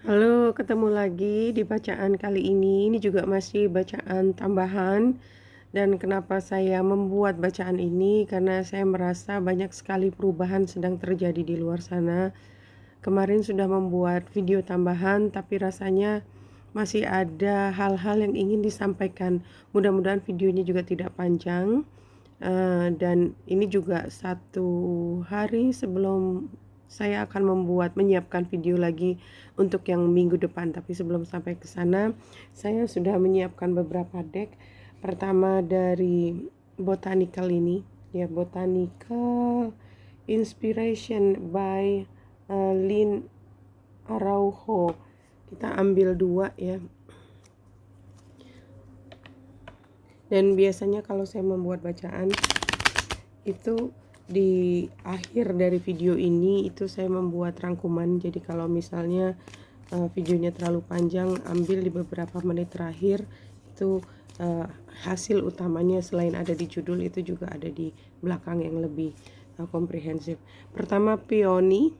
Halo, ketemu lagi di bacaan kali ini. Ini juga masih bacaan tambahan. Dan kenapa saya membuat bacaan ini? Karena saya merasa banyak sekali perubahan sedang terjadi di luar sana. Kemarin sudah membuat video tambahan, tapi rasanya masih ada hal-hal yang ingin disampaikan. Mudah-mudahan videonya juga tidak panjang. Dan ini juga satu hari sebelum saya akan menyiapkan video lagi untuk yang minggu depan. Tapi sebelum sampai ke sana, saya sudah menyiapkan beberapa deck. Pertama dari Botanical ini, ya, Botanical Inspiration by Lynn Araujo. Kita ambil 2 ya. Dan biasanya kalau saya membuat bacaan itu di akhir dari video ini itu saya membuat rangkuman. Jadi kalau misalnya videonya terlalu panjang, ambil di beberapa menit terakhir itu hasil utamanya selain ada di judul itu juga ada di belakang yang lebih komprehensif. Pertama peony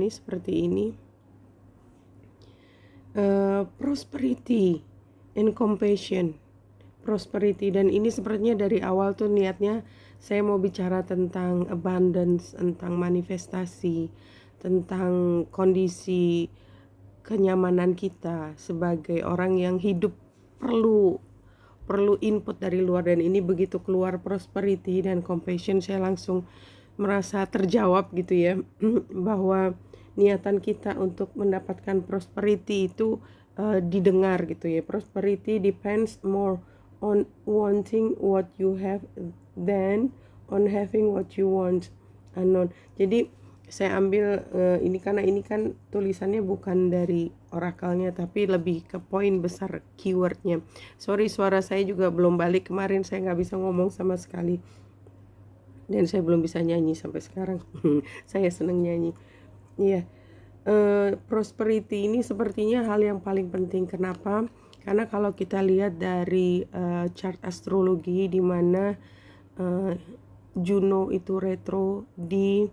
seperti ini. Prosperity and compassion. Prosperity, dan ini sepertinya dari awal tuh niatnya saya mau bicara tentang abundance, tentang manifestasi, tentang kondisi kenyamanan kita sebagai orang yang hidup perlu input dari luar. Dan ini begitu keluar prosperity dan compassion, saya langsung merasa terjawab gitu ya bahwa niatan kita untuk mendapatkan prosperity itu didengar gitu ya. Prosperity depends more on wanting what you have than on having what you want unknown. Jadi saya ambil ini karena ini kan tulisannya bukan dari orakelnya tapi lebih ke poin besar keywordnya. Sorry, suara saya juga belum balik, kemarin saya nggak bisa ngomong sama sekali dan saya belum bisa nyanyi sampai sekarang. Saya seneng nyanyi. Iya. Prosperity ini sepertinya hal yang paling penting. Kenapa? Karena kalau kita lihat dari chart astrologi di mana Juno itu retro di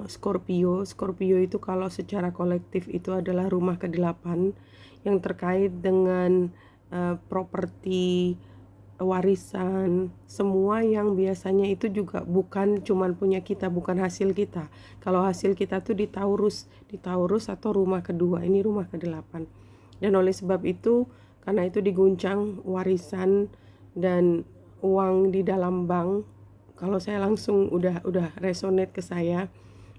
Scorpio. Scorpio itu kalau secara kolektif itu adalah rumah ke-8 yang terkait dengan properti, warisan, semua yang biasanya itu juga bukan cuman punya kita, bukan hasil kita. Kalau hasil kita tuh di Taurus atau rumah kedua, ini rumah ke-8. Dan oleh sebab itu, karena itu diguncang warisan dan uang di dalam bank, kalau saya langsung udah resonate ke saya,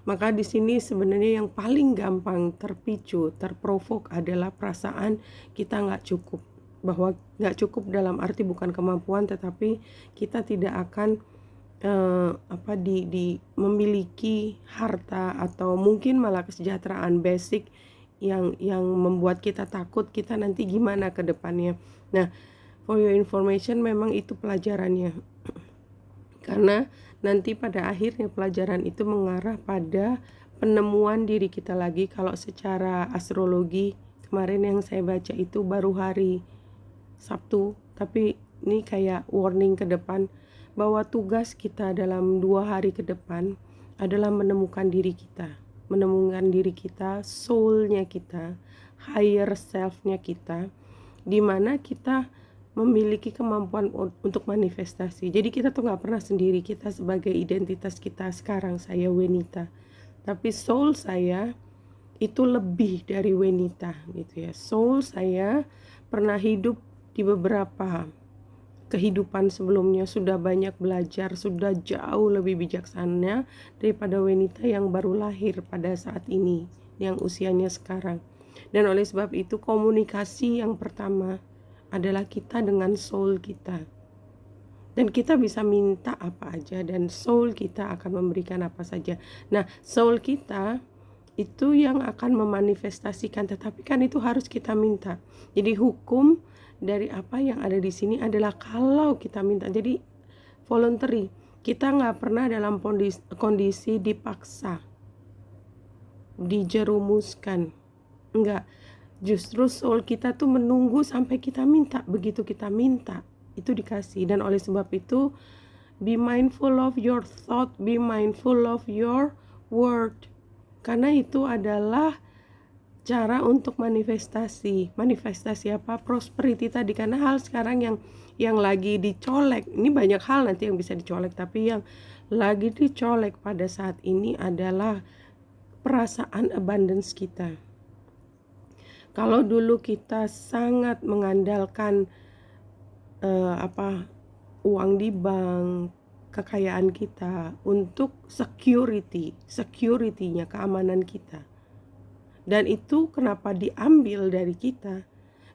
maka di sini sebenarnya yang paling gampang terpicu, terprovok adalah perasaan kita nggak cukup. Bahwa nggak cukup dalam arti bukan kemampuan, tetapi kita tidak akan memiliki harta atau mungkin malah kesejahteraan basic yang membuat kita takut kita nanti gimana ke depannya. Nah, for your information, memang itu pelajarannya. Karena nanti pada akhirnya pelajaran itu mengarah pada penemuan diri kita lagi. Kalau secara astrologi kemarin yang saya baca itu baru hari Sabtu, tapi ini kayak warning ke depan bahwa tugas kita dalam 2 hari ke depan adalah menemukan diri kita, soul-nya kita, higher self-nya kita, di mana kita memiliki kemampuan untuk manifestasi. Jadi kita tuh nggak pernah sendiri. Kita sebagai identitas kita sekarang, saya Wenita, tapi soul saya itu lebih dari Wenita gitu ya. Soul saya pernah hidup di beberapa kehidupan sebelumnya, sudah banyak belajar, sudah jauh lebih bijaksana daripada Wenita yang baru lahir pada saat ini, yang usianya sekarang. Dan oleh sebab itu komunikasi yang pertama adalah kita dengan soul kita. Dan kita bisa minta apa aja dan soul kita akan memberikan apa saja. Nah, soul kita itu yang akan memanifestasikan, tetapi kan itu harus kita minta. Jadi hukum dari apa yang ada di sini adalah kalau kita minta. Jadi voluntary. Kita nggak pernah dalam kondisi dipaksa, dijerumuskan. Enggak. Justru soul kita tuh menunggu sampai kita minta. Begitu kita minta, itu dikasih. Dan oleh sebab itu, be mindful of your thought, be mindful of your word. Karena itu adalah cara untuk manifestasi apa? Prosperity tadi, karena hal sekarang yang lagi dicolek, ini banyak hal nanti yang bisa dicolek, tapi yang lagi dicolek pada saat ini adalah perasaan abundance kita. Kalau dulu kita sangat mengandalkan uang di bank, kekayaan kita untuk security-nya, keamanan kita. Dan itu kenapa diambil dari kita?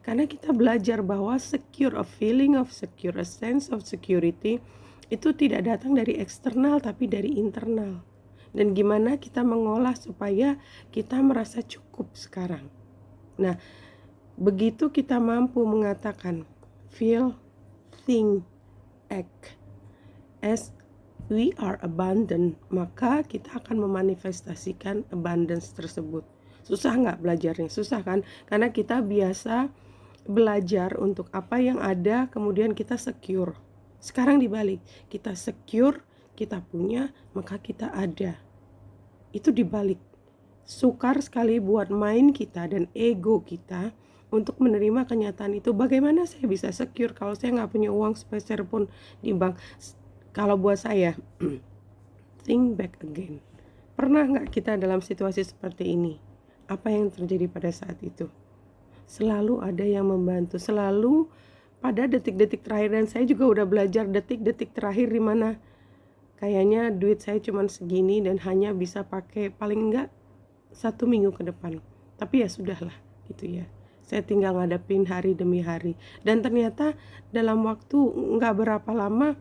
Karena kita belajar bahwa secure, a feeling of secure, a sense of security itu tidak datang dari eksternal tapi dari internal. Dan gimana kita mengolah supaya kita merasa cukup sekarang. Nah, begitu kita mampu mengatakan feel, think, act as we are abundant, maka kita akan memanifestasikan abundance tersebut. Susah nggak belajarnya? Susah kan? Karena kita biasa belajar untuk apa yang ada, kemudian kita secure. Sekarang dibalik, kita secure, kita punya, maka kita ada. Itu dibalik. Sukar sekali buat main kita dan ego kita untuk menerima kenyataan itu. Bagaimana saya bisa secure kalau saya nggak punya uang sepeser pun di bank? Kalau buat saya, think back again. Pernah nggak kita dalam situasi seperti ini? Apa yang terjadi pada saat itu? Selalu ada yang membantu, selalu pada detik-detik terakhir. Dan saya juga udah belajar detik-detik terakhir di mana kayaknya duit saya cuma segini dan hanya bisa pakai paling enggak 1 minggu ke depan. Tapi ya sudahlah gitu ya. Saya tinggal ngadepin hari demi hari. Dan ternyata dalam waktu enggak berapa lama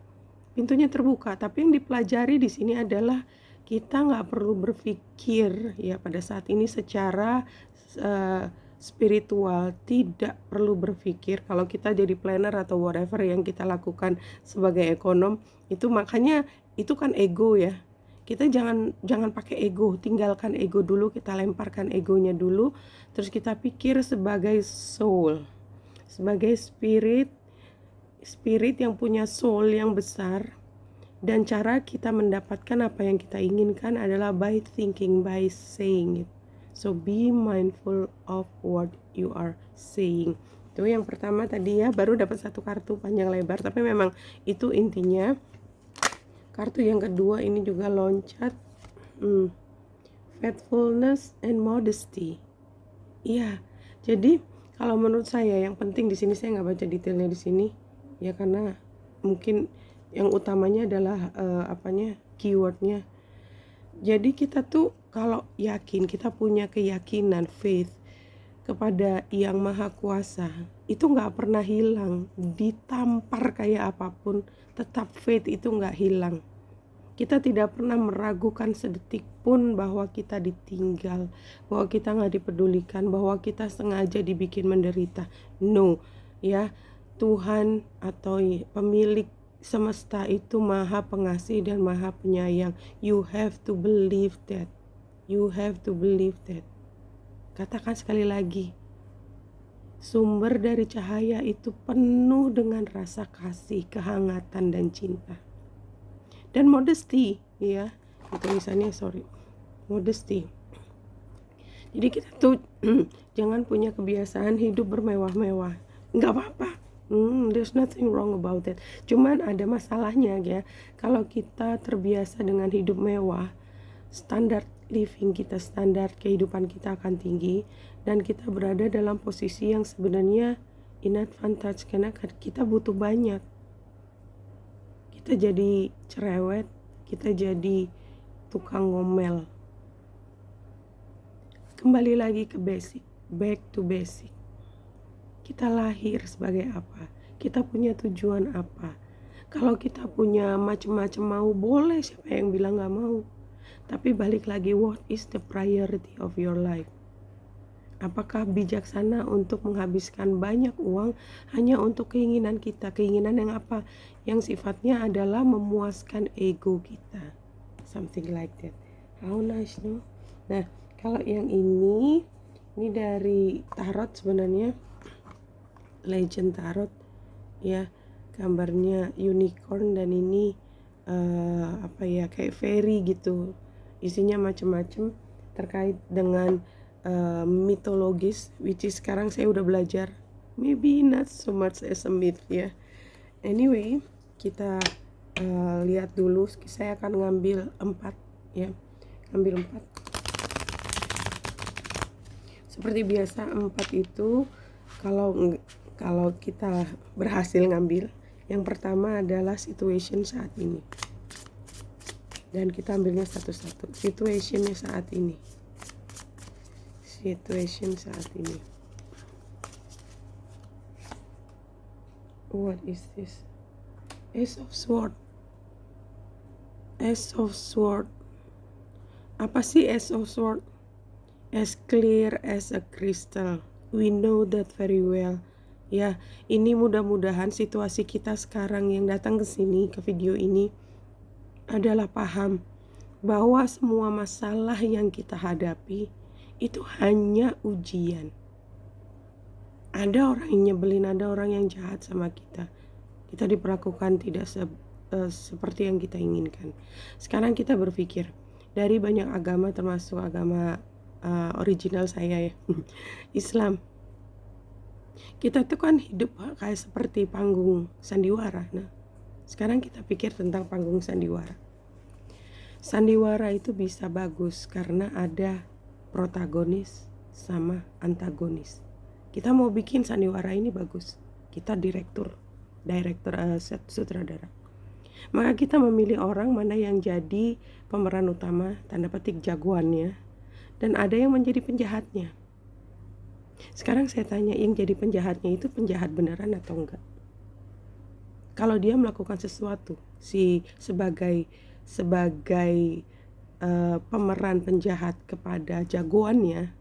pintunya terbuka. Tapi yang dipelajari di sini adalah kita nggak perlu berpikir ya pada saat ini secara spiritual, tidak perlu berpikir. Kalau kita jadi planner atau whatever yang kita lakukan sebagai ekonom, itu makanya itu kan ego ya. Kita jangan pakai ego, tinggalkan ego dulu, kita lemparkan egonya dulu, terus kita pikir sebagai soul, sebagai spirit yang punya soul yang besar. Dan cara kita mendapatkan apa yang kita inginkan adalah by thinking, by saying it. So be mindful of what you are saying. Itu yang pertama tadi ya, baru dapat 1 kartu panjang lebar, tapi memang itu intinya. Kartu yang kedua ini juga loncat, faithfulness and modesty. Iya, jadi kalau menurut saya yang penting di sini, saya nggak baca detailnya di sini ya, karena mungkin yang utamanya adalah keywordnya. Jadi kita tuh kalau yakin, kita punya keyakinan, faith kepada yang maha kuasa, itu nggak pernah hilang. Ditampar kayak apapun, tetap faith itu nggak hilang. Kita tidak pernah meragukan sedetik pun bahwa kita ditinggal, bahwa kita nggak dipedulikan, bahwa kita sengaja dibikin menderita. No, ya, Tuhan atau pemilik semesta itu maha pengasih dan maha penyayang. You have to believe that. You have to believe that. Katakan sekali lagi, sumber dari cahaya itu penuh dengan rasa kasih, kehangatan dan cinta. Dan modesty, ya, tulisannya modesty. Jadi kita tuh jangan punya kebiasaan hidup bermewah-mewah. Nggak apa-apa. There's nothing wrong about that. Cuman ada masalahnya ya. Kalau kita terbiasa dengan hidup mewah, standar living kita, standar kehidupan kita akan tinggi, dan kita berada dalam posisi yang sebenarnya inadvantage karena kita butuh banyak. Kita jadi cerewet, kita jadi tukang ngomel. Kembali lagi ke basic, back to basic. Kita lahir sebagai apa? Kita punya tujuan apa? Kalau kita punya macam-macam mau, boleh, siapa yang bilang gak mau? Tapi balik lagi, what is the priority of your life? Apakah bijaksana untuk menghabiskan banyak uang hanya untuk keinginan kita? Keinginan yang apa? Yang sifatnya adalah memuaskan ego kita. Something like that. How nice, no? Nah, kalau yang ini dari tarot sebenarnya. Legend tarot ya, gambarnya unicorn dan ini kayak fairy gitu, isinya macam-macam terkait dengan mitologis, which is sekarang saya udah belajar, maybe not so much as a myth ya. Anyway, kita lihat dulu. Saya akan ngambil 4 ya, ngambil 4. Seperti biasa 4 itu kalau kita berhasil ngambil, yang pertama adalah situation saat ini. Dan kita ambilnya satu-satu. Situationnya saat ini. Situation saat ini. What is this? Ace of Sword. Ace of Sword. Apa sih Ace of Sword? As clear as a crystal. We know that very well. Ya, ini mudah-mudahan situasi kita sekarang yang datang ke sini, ke video ini, adalah paham bahwa semua masalah yang kita hadapi itu hanya ujian. Ada orang yang nyebelin, ada orang yang jahat sama kita. Kita diperlakukan tidak seperti yang kita inginkan. Sekarang kita berpikir, dari banyak agama termasuk agama original saya ya, Islam. Kita tuh kan hidup kayak seperti panggung sandiwara. Nah, sekarang kita pikir tentang panggung sandiwara. Sandiwara itu bisa bagus karena ada protagonis sama antagonis. Kita mau bikin sandiwara ini bagus. Kita direktur sutradara. Maka kita memilih orang mana yang jadi pemeran utama, tanda petik jagoannya, dan ada yang menjadi penjahatnya. Sekarang saya tanya, yang jadi penjahatnya itu penjahat beneran atau enggak? Kalau dia melakukan sesuatu, sebagai pemeran penjahat kepada jagoannya,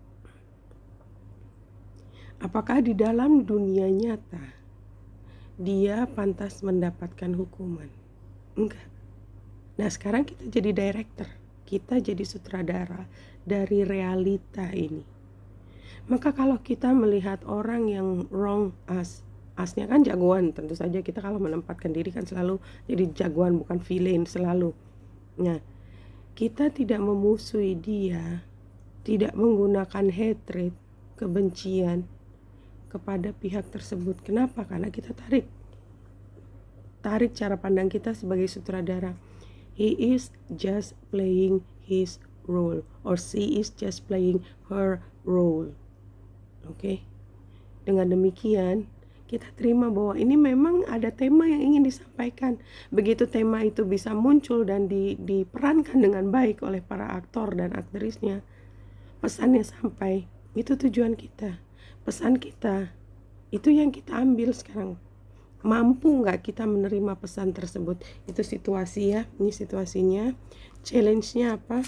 apakah di dalam dunia nyata dia pantas mendapatkan hukuman? Enggak. Nah, sekarang kita jadi director, kita jadi sutradara dari realita ini. Maka kalau kita melihat orang yang wrong asnya kan jagoan, tentu saja kita kalau menempatkan diri kan selalu jadi jagoan, bukan villain selalu. Nah, kita tidak memusuhi dia, tidak menggunakan hatred, kebencian kepada pihak tersebut. Kenapa? Karena kita tarik cara pandang kita sebagai sutradara. He is just playing his role, or she is just playing her role. Oke. Dengan demikian, kita terima bahwa ini memang ada tema yang ingin disampaikan. Begitu tema itu bisa muncul dan diperankan dengan baik oleh para aktor dan aktrisnya, pesannya sampai. Itu tujuan kita. Pesan kita, itu yang kita ambil sekarang. Mampu nggak kita menerima pesan tersebut? Itu situasi ya. Ini situasinya. Challenge-nya apa?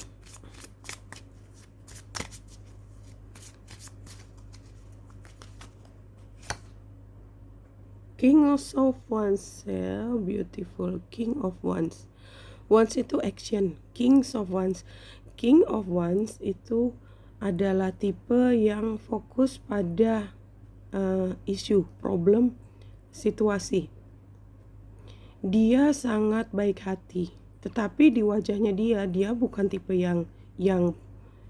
King of Wands, ya, beautiful. King of Wands. Wands itu action. Kings of Wands. King of Wands itu adalah tipe yang fokus pada isu, problem, situasi. Dia sangat baik hati, tetapi di wajahnya dia bukan tipe yang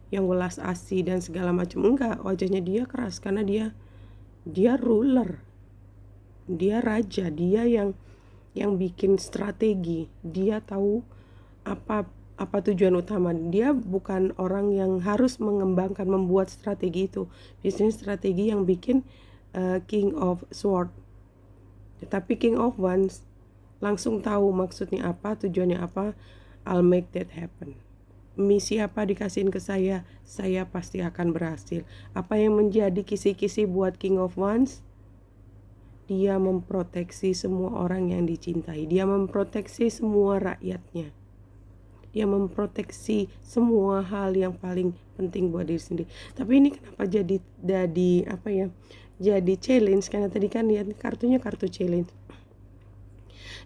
welas asih dan segala macam. Enggak, wajahnya dia keras karena dia ruler. Dia raja, dia yang bikin strategi. Dia tahu apa tujuan utama. Dia bukan orang yang harus membuat strategi itu. Biasanya strategi yang bikin King of Sword. Tetapi King of Wands langsung tahu maksudnya apa, tujuannya apa. I'll make that happen. Misi apa dikasihin ke saya pasti akan berhasil. Apa yang menjadi kisi-kisi buat King of Wands? Dia memproteksi semua orang yang dicintai. Dia memproteksi semua rakyatnya. Dia memproteksi semua hal yang paling penting buat diri sendiri. Tapi ini kenapa jadi jadi challenge? Karena tadi kan lihat kartunya kartu challenge.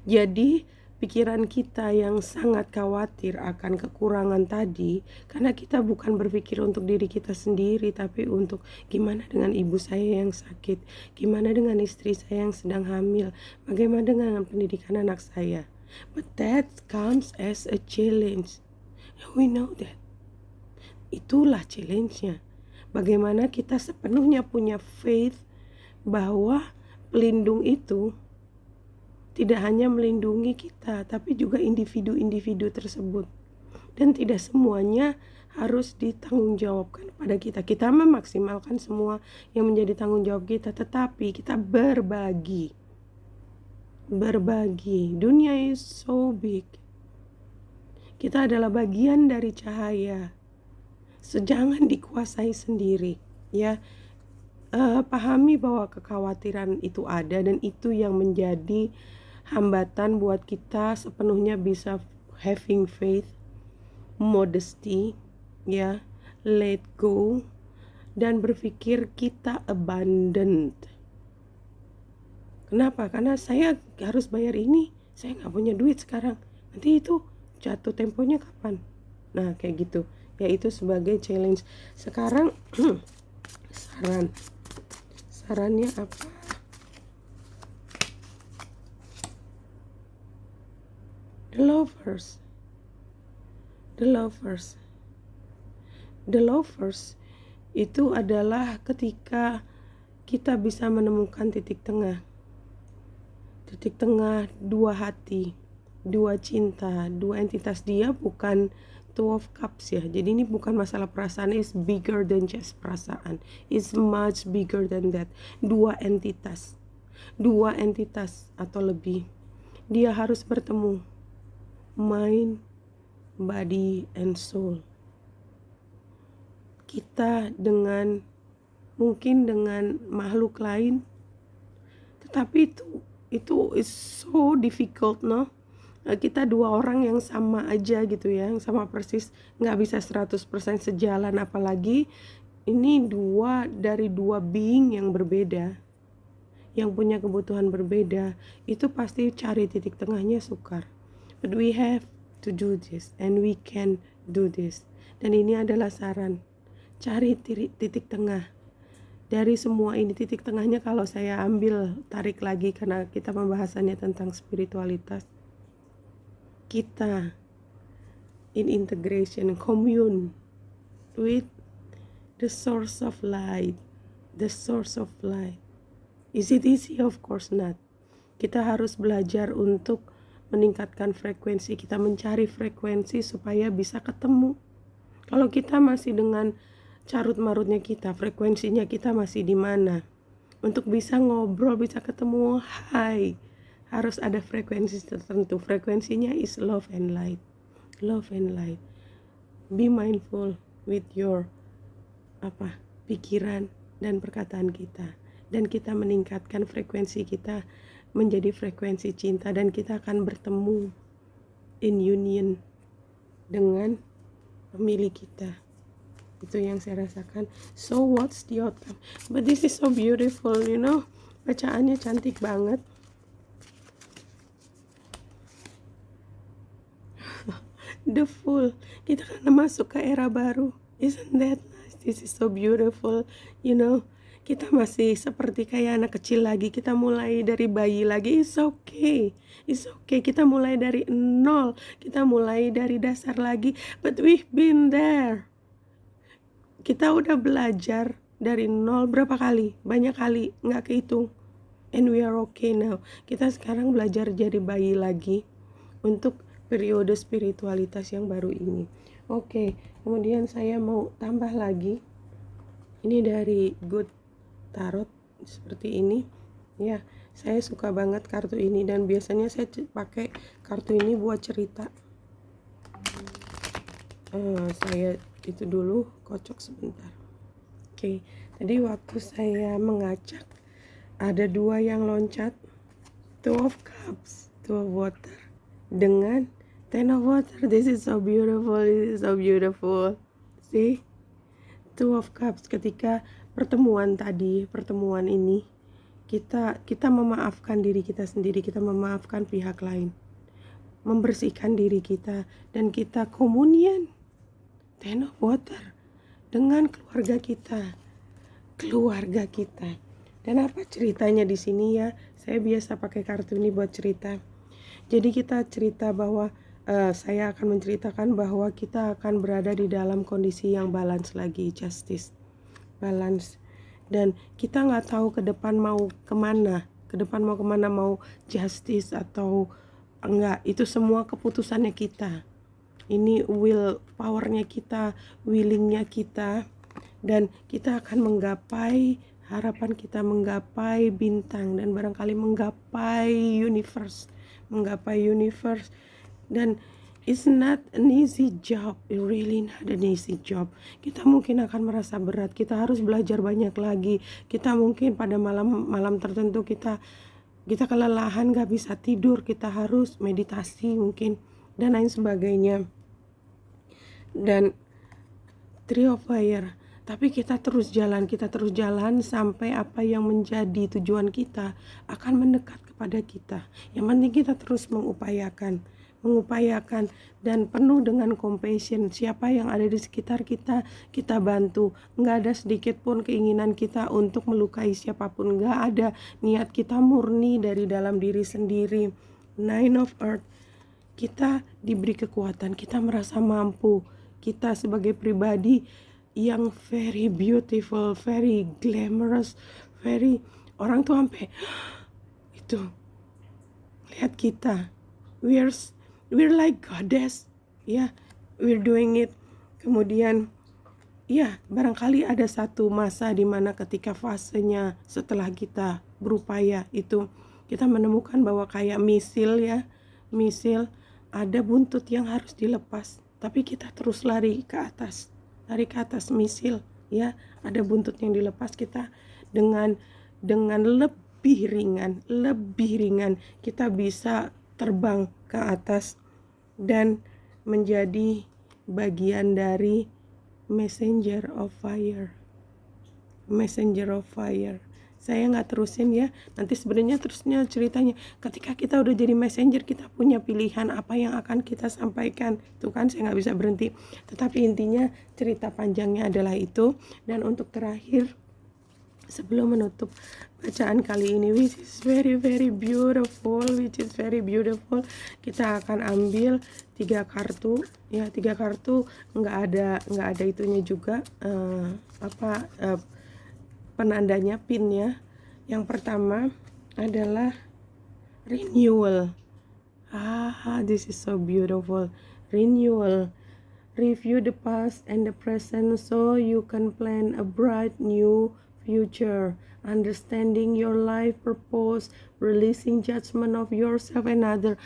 Jadi pikiran kita yang sangat khawatir akan kekurangan tadi, karena kita bukan berpikir untuk diri kita sendiri, tapi untuk gimana dengan ibu saya yang sakit, gimana dengan istri saya yang sedang hamil, bagaimana dengan pendidikan anak saya. But that comes as a challenge. We know that. Itulah challenge-nya. Bagaimana kita sepenuhnya punya faith bahwa pelindung itu tidak hanya melindungi kita, tapi juga individu-individu tersebut. Dan tidak semuanya harus ditanggungjawabkan pada kita. Kita memaksimalkan semua yang menjadi tanggung jawab kita, tetapi kita berbagi. Dunia is so big. Kita adalah bagian dari cahaya. So, jangan dikuasai sendiri, ya. Pahami bahwa kekhawatiran itu ada, dan itu yang menjadi hambatan buat kita sepenuhnya bisa having faith, modesty, ya, let go, dan berpikir kita abundant. Kenapa? Karena saya harus bayar ini, saya nggak punya duit sekarang, nanti itu jatuh temponya kapan? Nah, kayak gitu ya, itu sebagai challenge. Sekarang sarannya apa? The lovers itu adalah ketika kita bisa menemukan titik tengah dua hati, dua cinta, dua entitas. Dia bukan Two of Cups ya, jadi ini bukan masalah perasaan, is bigger than just perasaan, is much bigger than that. Dua entitas atau lebih, dia harus bertemu, mind, body, and soul. Kita mungkin dengan makhluk lain, tetapi itu is so difficult, no? Kita dua orang yang sama aja gitu ya, yang sama persis, nggak bisa 100% sejalan, apalagi ini dua being yang berbeda, yang punya kebutuhan berbeda. Itu pasti cari titik tengahnya sukar. But we have to do this, and we can do this. Dan ini adalah saran, cari titik tengah dari semua ini. Titik tengahnya kalau saya tarik lagi, karena kita pembahasannya tentang spiritualitas, kita in integration, commune with the source of light. Is it easy? Of course not. Kita harus belajar untuk meningkatkan frekuensi kita, mencari frekuensi supaya bisa ketemu. Kalau kita masih dengan carut-marutnya kita, frekuensinya kita masih di mana? Untuk bisa ngobrol, bisa ketemu, harus ada frekuensi tertentu. Frekuensinya is love and light. Be mindful with your pikiran dan perkataan kita, dan kita meningkatkan frekuensi kita menjadi frekuensi cinta, dan kita akan bertemu in union dengan pemilik kita. Itu yang saya rasakan. So what's the outcome? But this is so beautiful, you know. Bacaannya cantik banget. The Fool. Kita kan masuk ke era baru. Isn't that nice? This is so beautiful, you know. Kita masih seperti kayak anak kecil lagi. Kita mulai dari bayi lagi. It's okay. Kita mulai dari nol. Kita mulai dari dasar lagi. But we've been there. Kita udah belajar dari nol berapa kali? Banyak kali, nggak kehitung. And we are okay now. Kita sekarang belajar jadi bayi lagi untuk periode spiritualitas yang baru ini. Oke, kemudian saya mau tambah lagi. Ini dari Good Tarot seperti ini. Ya, saya suka banget kartu ini, dan biasanya saya pakai kartu ini buat cerita. Saya itu dulu kocok sebentar. Oke, tadi waktu saya mengacak ada dua yang loncat, Two of Cups, Two of Water, dengan Ten of Water. This is so beautiful. See, Two of Cups. Ketika pertemuan ini, kita memaafkan diri kita sendiri, kita memaafkan pihak lain, membersihkan diri kita, dan kita komunian Ten of Water dengan keluarga kita. Dan apa ceritanya di sini ya? Saya biasa pakai kartu ini buat cerita. Jadi kita cerita bahwa saya akan menceritakan bahwa kita akan berada di dalam kondisi yang balance lagi, justice. balance. Dan kita nggak tahu ke depan mau kemana, mau justice atau enggak, itu semua keputusannya kita. Ini will powernya kita, willingnya kita, dan kita akan menggapai harapan kita, menggapai bintang, dan barangkali menggapai universe. Dan it's not an easy job, it really not an easy job. Kita mungkin akan merasa berat, kita harus belajar banyak lagi, kita mungkin pada malam tertentu kita kelelahan, gak bisa tidur, kita harus meditasi mungkin, dan lain sebagainya. Dan Tree of Fire, tapi kita terus jalan sampai apa yang menjadi tujuan kita akan mendekat kepada kita. Yang penting kita terus mengupayakan dan penuh dengan compassion. Siapa yang ada di sekitar kita, kita bantu. Nggak ada sedikit pun keinginan kita untuk melukai siapapun, nggak ada. Niat kita murni dari dalam diri sendiri. Nine of Earth, kita diberi kekuatan, kita merasa mampu. Kita sebagai pribadi yang very beautiful, very glamorous, very, orang tuh sampai itu lihat kita, we're like goddess, ya, we're doing it. Kemudian ya, barangkali ada satu masa di mana ketika fasenya setelah kita berupaya itu kita menemukan bahwa kayak misil ada buntut yang harus dilepas, tapi kita terus lari ke atas misil, ya, ada buntut yang dilepas, kita dengan lebih ringan kita bisa terbang ke atas dan menjadi bagian dari messenger of fire. Saya nggak terusin ya, nanti sebenarnya terusnya ceritanya ketika kita udah jadi messenger, kita punya pilihan apa yang akan kita sampaikan. Tuh kan, saya nggak bisa berhenti, tetapi intinya cerita panjangnya adalah itu. Dan untuk terakhir, sebelum menutup bacaan kali ini, which is very beautiful, kita akan ambil 3 kartu ya. 3 kartu, nggak ada itunya juga, penandanya, pinnya. Yang pertama adalah renewal. This is so beautiful. Renewal. Review the past and the present so you can plan a bright new future. Understanding your life purpose, releasing judgment of yourself and other.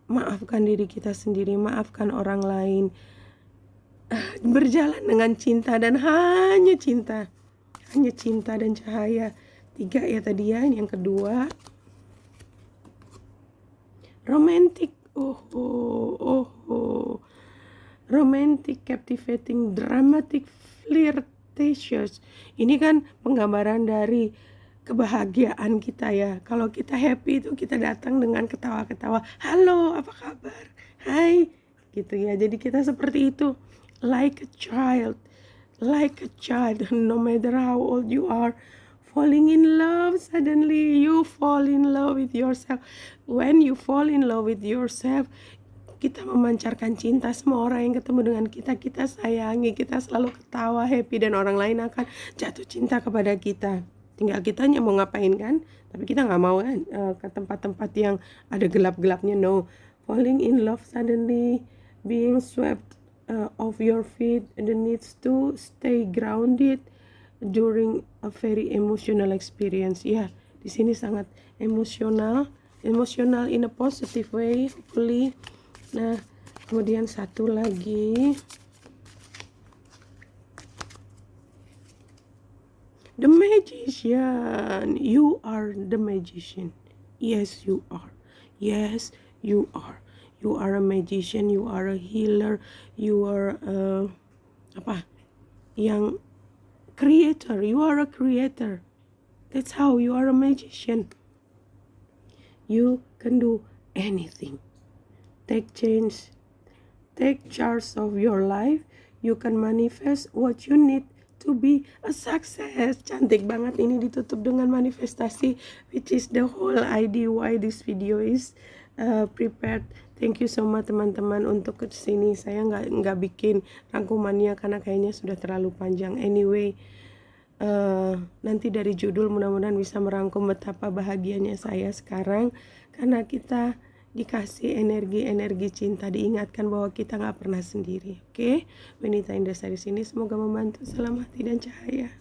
Maafkan diri kita sendiri, maafkan orang lain. Berjalan dengan cinta dan hanya cinta dan cahaya. 3 ya tadi ya. Yang kedua, romantic. Romantic, captivating, dramatic, flirtatious. Ini kan penggambaran dari kebahagiaan kita ya. Kalau kita happy itu kita datang dengan ketawa-ketawa, halo apa kabar, hai, gitu ya. Jadi kita seperti itu, like a child, no matter how old you are, falling in love. Suddenly you fall in love with yourself. When you fall in love with yourself, kita memancarkan cinta. Semua orang yang ketemu dengan kita sayangi, kita selalu ketawa, happy, dan orang lain akan jatuh cinta kepada kita. Tinggal kitanya mau ngapain kan. Tapi kita gak mau kan ke tempat-tempat yang ada gelap-gelapnya. No, falling in love suddenly, being swept off your feet, and the needs to stay grounded during a very emotional experience. Ya, di sini sangat emosional in a positive way, hopefully. Nah, kemudian satu lagi, the magician. You are the magician. Yes, you are. You are a magician, you are a healer, you are yang creator. You are a creator. That's how you are a magician. You can do anything. Take charge of your life. You can manifest what you need to be a success. Cantik banget ini ditutup dengan manifestasi, which is the whole idea why this video is prepared. Thank you so much teman-teman untuk kesini. Saya nggak bikin rangkumannya karena kayaknya sudah terlalu panjang. Anyway, nanti dari judul mudah-mudahan bisa merangkum betapa bahagianya saya sekarang karena kita dikasih energi-energi cinta, diingatkan bahwa kita nggak pernah sendiri. Oke, Benita Indah dari sini, semoga membantu. Salam hati dan cahaya.